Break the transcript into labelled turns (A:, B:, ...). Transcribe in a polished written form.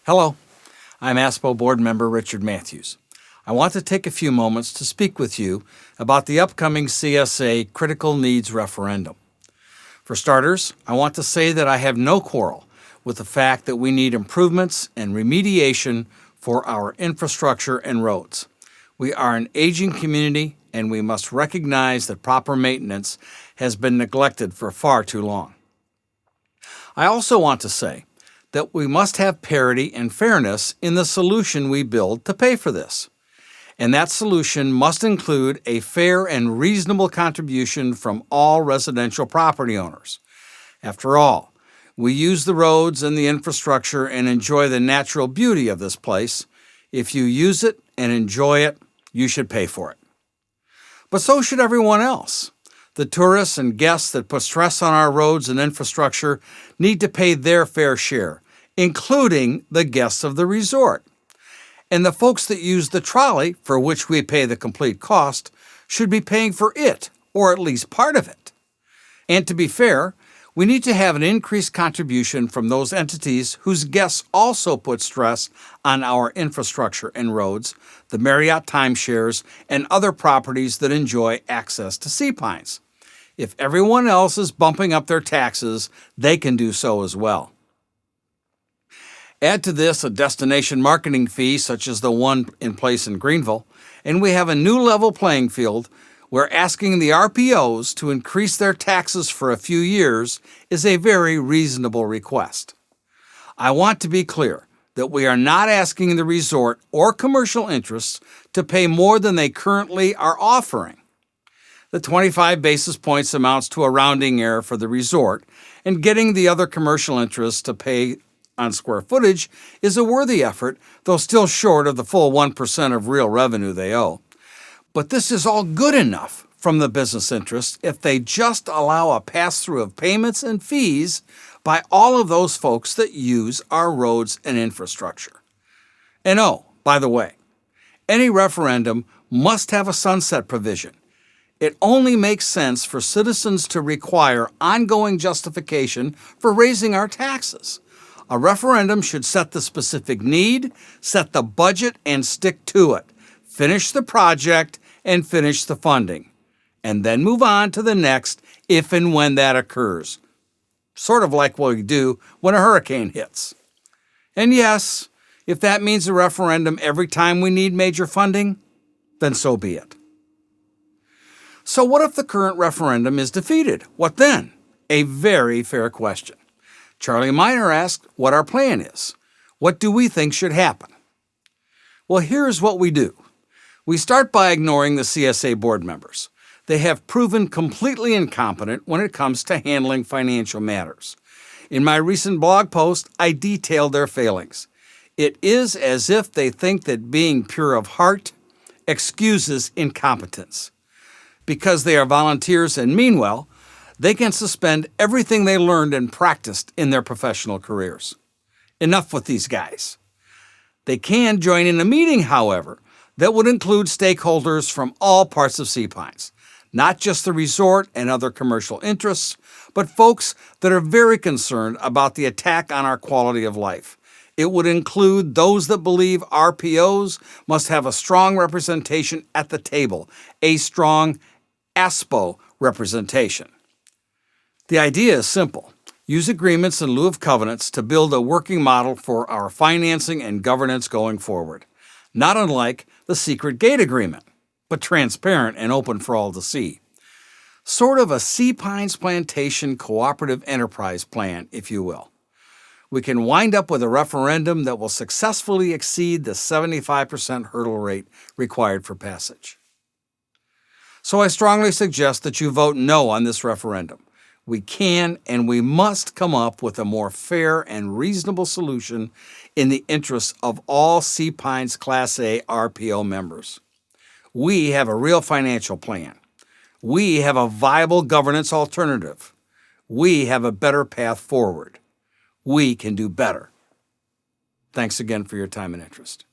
A: Hello, I'm ASPO Board Member Richard Matthews. I want to take a few moments to speak with you about the upcoming CSA Critical Needs Referendum. For starters, I want to say that I have no quarrel with the fact that we need improvements and remediation for our infrastructure and roads. We are an aging community, and we must recognize that proper maintenance has been neglected for far too long. I also want to say that we must have parity and fairness in the solution we build to pay for this. And that solution must include a fair and reasonable contribution from all residential property owners. After all, we use the roads and the infrastructure and enjoy the natural beauty of this place. If you use it and enjoy it, you should pay for it. But so should everyone else. The tourists and guests that put stress on our roads and infrastructure need to pay their fair share, including the guests of the resort. And the folks that use the trolley, for which we pay the complete cost, should be paying for it, or at least part of it. And to be fair, we need to have an increased contribution from those entities whose guests also put stress on our infrastructure and roads, the Marriott timeshares, and other properties that enjoy access to sea pines. If everyone else is bumping up their taxes, they can do so as well. Add to this a destination marketing fee such as the one in place in Greenville, and we have a new level playing field where asking the RPOs to increase their taxes for a few years is a very reasonable request. I want to be clear that we are not asking the resort or commercial interests to pay more than they currently are offering. The 25 basis points amounts to a rounding error for the resort, and getting the other commercial interests to pay on square footage is a worthy effort, though still short of the full 1% of real revenue they owe. But this is all good enough from the business interests if they just allow a pass-through of payments and fees by all of those folks that use our roads and infrastructure. And oh, by the way, any referendum must have a sunset provision. It only makes sense for citizens to require ongoing justification for raising our taxes. A referendum should set the specific need, set the budget, and stick to it. Finish the project and finish the funding. And then move on to the next if and when that occurs. Sort of like what we do when a hurricane hits. And yes, if that means a referendum every time we need major funding, then so be it. So what if the current referendum is defeated? What then? A very fair question. Charlie Miner asked what our plan is. What do we think should happen? Well, here's what we do. We start by ignoring the CSA board members. They have proven completely incompetent when it comes to handling financial matters. In my recent blog post, I detailed their failings. It is as if they think that being pure of heart excuses incompetence. Because they are volunteers and mean well, they can suspend everything they learned and practiced in their professional careers. Enough with these guys. They can join in a meeting, however, that would include stakeholders from all parts of Sea Pines, not just the resort and other commercial interests, but folks that are very concerned about the attack on our quality of life. It would include those that believe RPOs must have a strong representation at the table, a strong ASPO representation. The idea is simple. Use agreements in lieu of covenants to build a working model for our financing and governance going forward. Not unlike the secret gate agreement, but transparent and open for all to see. Sort of a Sea Pines Plantation cooperative enterprise plan, if you will. We can wind up with a referendum that will successfully exceed the 75% hurdle rate required for passage. So I strongly suggest that you vote no on this referendum. We can and we must come up with a more fair and reasonable solution in the interests of all Sea Pines Class A RPO members. We have a real financial plan. We have a viable governance alternative. We have a better path forward. We can do better. Thanks again for your time and interest.